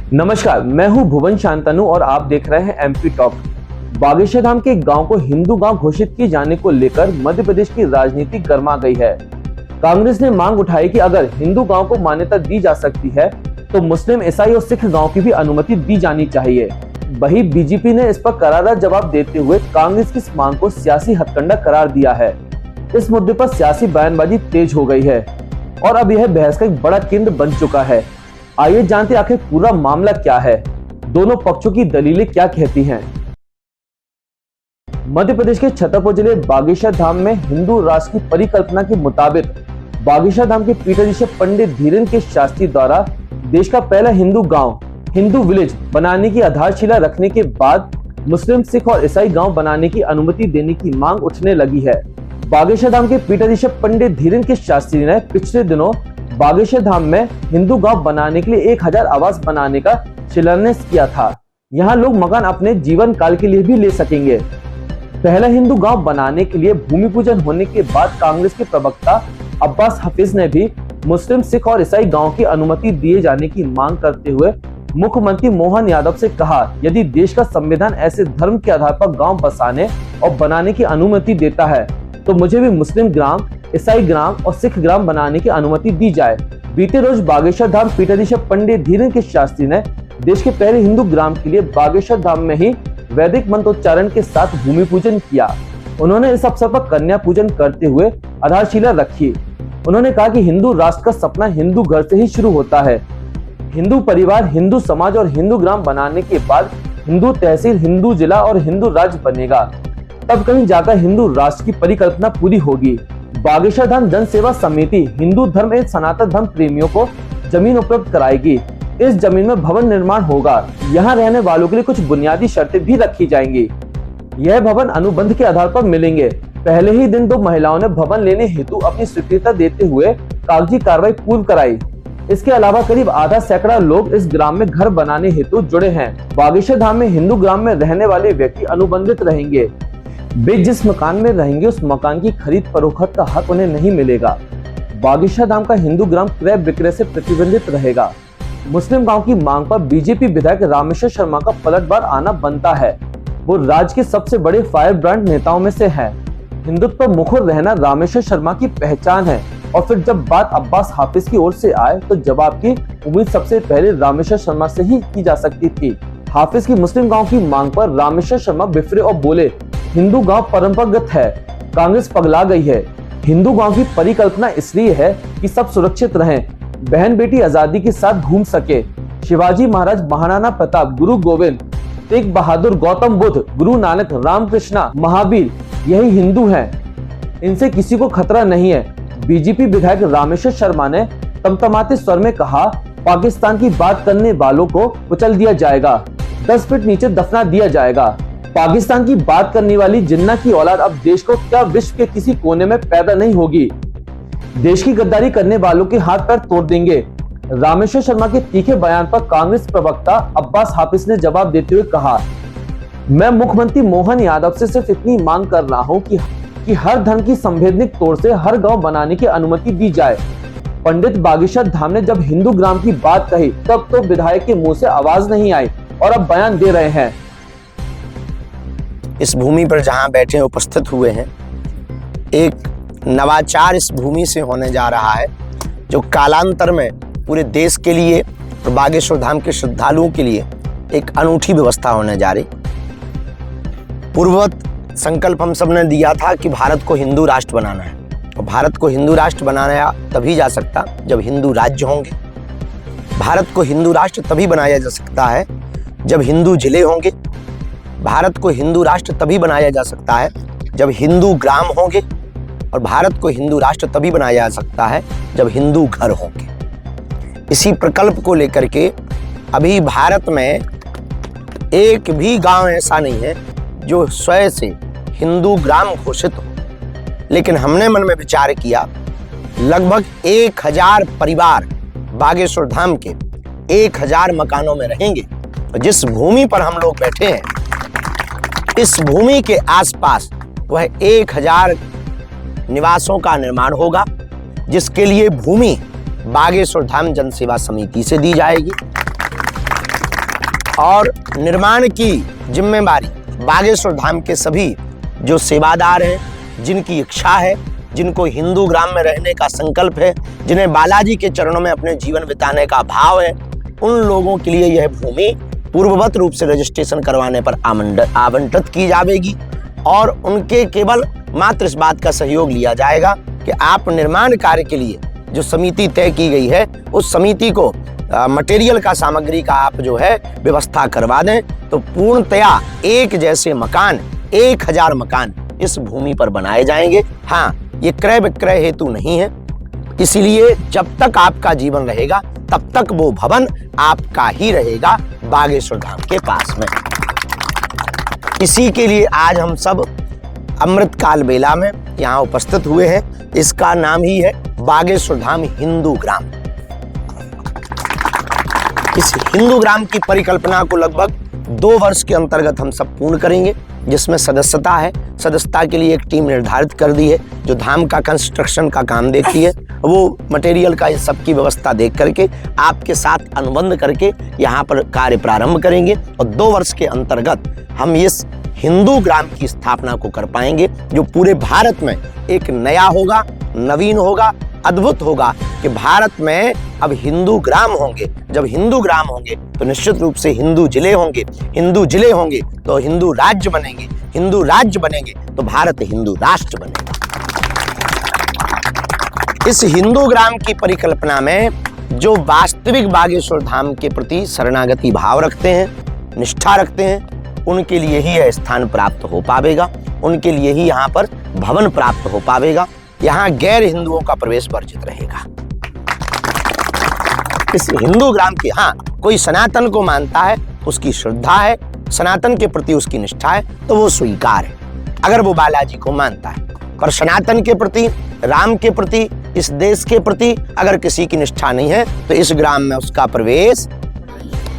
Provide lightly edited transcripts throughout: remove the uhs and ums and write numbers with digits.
नमस्कार, मैं हूं भुवन शांतनु और आप देख रहे हैं एमपी टॉक। बागेश्वर धाम के गांव को हिंदू गांव घोषित किए जाने को लेकर मध्य प्रदेश की राजनीति गर्मा गई है। कांग्रेस ने मांग उठाई कि अगर हिंदू गांव को मान्यता दी जा सकती है तो मुस्लिम, ईसाई और सिख गांव की भी अनुमति दी जानी चाहिए। वहीं बीजेपी ने इस पर करारा जवाब देते हुए कांग्रेस की इस मांग को सियासी हथकंडा करार दिया है। इस मुद्दे पर सियासी बयानबाजी तेज हो गई है और अब यह बहस का एक बड़ा केंद्र बन चुका है। आइए जानते आखिर पूरा मामला क्या है, दोनों पक्षों की दलीलें क्या कहती हैं। मध्य प्रदेश के छतरपुर जिले बागेश्वर धाम में हिंदू राष्ट्र की परिकल्पना के मुताबिक बागेश्वर धाम के पीठाधीश्वर पंडित धीरेन्द्र के शास्त्री द्वारा देश का पहला हिंदू गांव, हिंदू विलेज बनाने की आधारशिला रखने के बाद मुस्लिम, सिख और ईसाई गांव बनाने की अनुमति देने की मांग उठने लगी है। बागेश्वर धाम के पीठाधीश्वर पंडित धीरेन्द्र के शास्त्री ने पिछले दिनों बागेश्वर धाम में हिंदू गांव बनाने के लिए 1000 आवास बनाने का शिलान्यास किया था। यहाँ लोग मकान अपने जीवन काल के लिए भी ले सकेंगे। पहला हिंदू गांव बनाने के लिए भूमि पूजन होने के बाद कांग्रेस के प्रवक्ता अब्बास हफीज ने भी मुस्लिम, सिख और ईसाई गांव की अनुमति दिए जाने की मांग करते हुए मुख्यमंत्री मोहन यादव से कहा, यदि देश का संविधान ऐसे धर्म के आधार पर गांव बसाने और बनाने की अनुमति देता है तो मुझे भी मुस्लिम ग्राम, ईसाई ग्राम और सिख ग्राम बनाने की अनुमति दी जाए। बीते रोज बागेश्वर धाम पीठाधीश्वर पंडित धीरेन्द्र के शास्त्री ने देश के पहले हिंदू ग्राम के लिए बागेश्वर धाम में ही वैदिक मंत्रोच्चारण के साथ भूमि पूजन किया। उन्होंने इस अवसर पर कन्या पूजन करते हुए आधारशिला रखी। उन्होंने कहा कि हिंदू राष्ट्र का सपना हिंदू घर से ही शुरू होता है। हिंदू परिवार, हिंदू समाज और हिंदू ग्राम बनाने के बाद हिंदू तहसील, हिंदू जिला और हिंदू राज्य बनेगा, तब कहीं जाकर हिंदू राष्ट्र की परिकल्पना पूरी होगी। बागेश्वर धाम जन सेवा समिति हिंदू धर्म एवं सनातन धर्म प्रेमियों को जमीन उपलब्ध कराएगी। इस जमीन में भवन निर्माण होगा। यहाँ रहने वालों के लिए कुछ बुनियादी शर्तें भी रखी जाएंगी। यह भवन अनुबंध के आधार पर मिलेंगे। पहले ही दिन 2 महिलाओं ने भवन लेने हेतु अपनी स्वीकृति देते हुए कागजी कार्रवाई पूर्ण कराई। इसके अलावा करीब आधा सैकड़ा लोग इस ग्राम में घर बनाने हेतु जुड़े हैं। बागेश्वर धाम में हिंदू ग्राम में रहने वाले व्यक्ति अनुबंधित रहेंगे। वे जिस मकान में रहेंगे उस मकान की खरीद फरोख्त का हक उन्हें नहीं मिलेगा। बागेश्वर धाम का हिंदू ग्राम क्रय विक्रय से प्रतिबंधित रहेगा। मुस्लिम गांव की मांग पर बीजेपी विधायक रामेश्वर शर्मा का पलटवार आना बनता है। वो राज्य के सबसे बड़े फायर ब्रांड नेताओं में से है। हिंदुत्व पर मुखर रहना रामेश्वर शर्मा की पहचान है और फिर जब बात अब्बास हाफिज की ओर से आए तो जवाब की उम्मीद सबसे पहले रामेश्वर शर्मा से ही की जा सकती थी। हाफिज की मुस्लिम गांव की मांग पर रामेश्वर शर्मा बिफरे और बोले, हिंदू गांव परंपरागत है, कांग्रेस पगला गई है। हिंदू गांव की परिकल्पना इसलिए है कि सब सुरक्षित रहें, बहन बेटी आजादी के साथ घूम सके। शिवाजी महाराज, महाराणा प्रताप, गुरु गोविंद, तेग बहादुर, गौतम बुद्ध, गुरु नानक, रामकृष्णा, महावीर यही हिंदू हैं। इनसे किसी को खतरा नहीं है। बीजेपी विधायक रामेश्वर शर्मा ने तमतमाते स्वर में कहा, पाकिस्तान की बात करने वालों को कुचल दिया जाएगा, 10 फीट नीचे दफना दिया जाएगा। पाकिस्तान की बात करने वाली जिन्ना की औलाद अब देश को क्या विश्व के किसी कोने में पैदा नहीं होगी। देश की गद्दारी करने वालों के हाथ पैर तोड़ देंगे। रामेश्वर शर्मा के तीखे बयान पर कांग्रेस प्रवक्ता अब्बास हाफिज ने जवाब देते हुए कहा, मैं मुख्यमंत्री मोहन यादव से सिर्फ इतनी मांग कर रहा हूं कि हर धर्म की संवैधानिक तौर से हर गांव बनाने की अनुमति दी जाए। पंडित बागेश्वर धाम ने जब हिंदू ग्राम की बात कही तब तो विधायक के मुंह से आवाज नहीं आई और अब बयान दे रहे हैं। इस भूमि पर जहां बैठे उपस्थित हुए हैं, एक नवाचार इस भूमि से होने जा रहा है जो कालांतर में पूरे देश के लिए और बागेश्वर धाम के श्रद्धालुओं के लिए एक अनूठी व्यवस्था होने जा रही। पूर्ववत संकल्प हम सब ने दिया था कि भारत को हिंदू राष्ट्र बनाना है और भारत को हिंदू राष्ट्र बनाया तभी जा सकता जब हिंदू राज्य होंगे। भारत को हिंदू राष्ट्र तभी बनाया जा सकता है जब हिंदू जिले होंगे। भारत को हिंदू राष्ट्र तभी बनाया जा सकता है जब हिंदू ग्राम होंगे और भारत को हिंदू राष्ट्र तभी बनाया जा सकता है जब हिंदू घर होंगे। इसी प्रकल्प को लेकर के अभी भारत में एक भी गांव ऐसा नहीं है जो स्वयं से हिंदू ग्राम घोषित हो। लेकिन हमने मन में विचार किया, लगभग 1000 परिवार बागेश्वर धाम के 1000 मकानों में रहेंगे। और जिस भूमि पर हम लोग बैठे हैं, इस भूमि के आसपास वह 1000 निवासों का निर्माण होगा, जिसके लिए भूमि बागेश्वर धाम जन सेवा समिति से दी जाएगी। और निर्माण की जिम्मेदारी बागेश्वर धाम के सभी जो सेवादार हैं, जिनकी इच्छा है, जिनको हिंदू ग्राम में रहने का संकल्प है, जिन्हें बालाजी के चरणों में अपने जीवन बिताने का भाव है, उन लोगों के लिए यह भूमि पूर्ववत रूप से रजिस्ट्रेशन करवाने पर आवंटित की जाएगी और उनके केवल मात्र इस बात का सहयोग लिया जाएगा कि आप निर्माण कार्य के लिए जो समिति तय की गई है उस समिति को मटेरियल का, सामग्री का आप जो है व्यवस्था करवा दें, तो पूर्णतया एक जैसे मकान 1000 मकान इस भूमि पर बनाए जाएंगे। हाँ, ये क्रय विक्रय हेतु नहीं है, इसलिए जब तक आपका जीवन रहेगा तब तक वो भवन आपका ही रहेगा बागेश्वर धाम के पास में। इसी के लिए आज हम सब अमृतकाल बेला में यहाँ उपस्थित हुए हैं। इसका नाम ही है बागेश्वर धाम हिंदू ग्राम। इस हिंदू ग्राम की परिकल्पना को लगभग 2 वर्ष के अंतर्गत हम सब पूर्ण करेंगे, जिसमें सदस्यता है। सदस्यता के लिए एक टीम निर्धारित कर दी है जो धाम का कंस्ट्रक्शन का काम देखती है। वो मटेरियल का, इस सब की व्यवस्था देख करके आपके साथ अनुबंध करके यहाँ पर कार्य प्रारंभ करेंगे और 2 वर्ष के अंतर्गत हम इस हिंदू ग्राम की स्थापना को कर पाएंगे, जो पूरे भारत में एक नया होगा, नवीन होगा, अद्भुत होगा कि भारत में अब हिंदू ग्राम होंगे। जब हिंदू ग्राम होंगे तो निश्चित रूप से हिंदू जिले होंगे, हिंदू जिले होंगे तो हिंदू राज्य बनेंगे, हिंदू राज्य बनेंगे तो भारत हिंदू राष्ट्र बनेगा। इस हिंदू ग्राम की परिकल्पना में जो वास्तविक बागेश्वर धाम के प्रति शरणागति भाव रखते हैं, निष्ठा रखते हैं, उनके लिए ही यह स्थान प्राप्त हो पावेगा, उनके लिए ही यहाँ पर भवन प्राप्त हो पावेगा। यहाँ गैर हिंदुओं का प्रवेश वर्जित रहेगा। इस हिंदू ग्राम की, हाँ, कोई सनातन को मानता है, उसकी श्रद्धा है, सनातन के प्रति उसकी निष्ठा है, तो वो स्वीकार है अगर वो बालाजी को मानता है। पर सनातन के प्रति, राम के प्रति, इस देश के प्रति अगर किसी की निष्ठा नहीं है तो इस ग्राम में उसका प्रवेश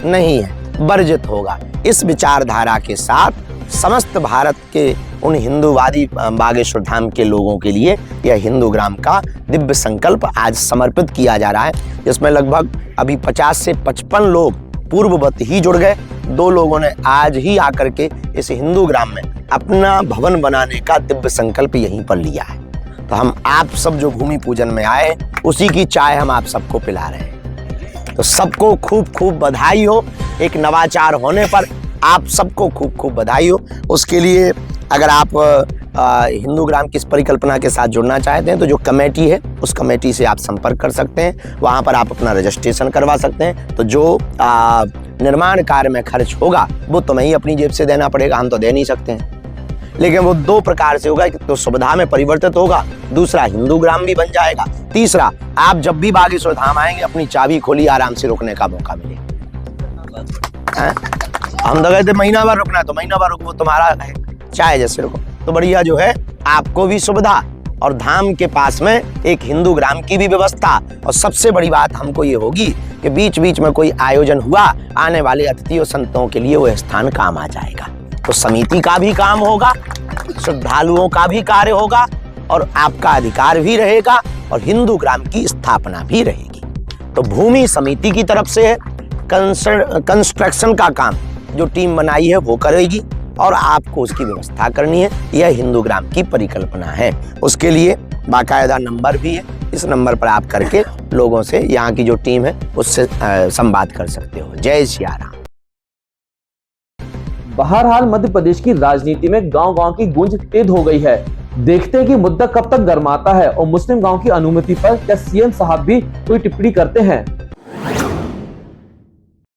नहीं है, वर्जित होगा। इस विचारधारा के साथ समस्त भारत के उन हिंदूवादी बागेश्वर धाम के लोगों के लिए यह हिंदू ग्राम का दिव्य संकल्प आज समर्पित किया जा रहा है, जिसमें लगभग अभी 50 से 55 लोग पूर्ववत ही जुड़ गए। 2 लोगों ने आज ही आकर के इस हिंदू ग्राम में अपना भवन बनाने का दिव्य संकल्प यहीं पर लिया है। तो हम आप सब जो भूमि पूजन में आए, उसी की चाय हम आप सबको पिला रहे हैं। तो सबको खूब खूब बधाई हो। एक नवाचार होने पर आप सबको खूब खूब बधाई हो। उसके लिए अगर आप हिंदू ग्राम की इस परिकल्पना के साथ जुड़ना चाहते हैं तो जो कमेटी है उस कमेटी से आप संपर्क कर सकते हैं, वहाँ पर आप अपना रजिस्ट्रेशन करवा सकते हैं। तो जो निर्माण कार्य में खर्च होगा वो तुम्हें ही अपनी जेब से देना पड़ेगा, हम तो दे नहीं सकते हैं। लेकिन वो 2 प्रकार से होगा, एक तो सुविधा में परिवर्तित होगा, दूसरा हिंदू ग्राम भी बन जाएगा, तीसरा आप जब भी बागेश्वर धाम आएंगे अपनी चाबी खोली आराम से रुकने का मौका मिलेगा। हम तो कहते महीना भर रुकना है तो महीना भर रुको, तुम्हारा है, चाहे जैसे रुको। तो बढ़िया जो है आपको भी सुविधा और धाम के पास में एक हिंदू ग्राम की भी व्यवस्था। और सबसे बड़ी बात हमको ये होगी कि बीच बीच में कोई आयोजन हुआ, आने वाले अतिथियों संतों के लिए वो स्थान काम आ जाएगा। तो समिति का भी काम होगा, श्रद्धालुओं का भी कार्य होगा और आपका अधिकार भी रहेगा और हिंदू ग्राम की स्थापना भी रहेगी। तो भूमि समिति की तरफ से है, कंस्ट्रक्शन का काम जो टीम बनाई है वो करेगी और आपको उसकी व्यवस्था करनी है। यह हिंदू ग्राम की परिकल्पना है। उसके लिए बाकायदा नंबर भी है, इस नंबर पर आप करके लोगों से, यहाँ की जो टीम है उससे संवाद कर सकते हो। जय सिया राम। बहरहाल मध्य प्रदेश की राजनीति में गांव-गांव की गूंज तेज हो गई है। देखते हैं कि मुद्दा कब तक गर्माता है और मुस्लिम गांव की अनुमति पर क्या सीएम साहब भी कोई टिप्पणी करते हैं।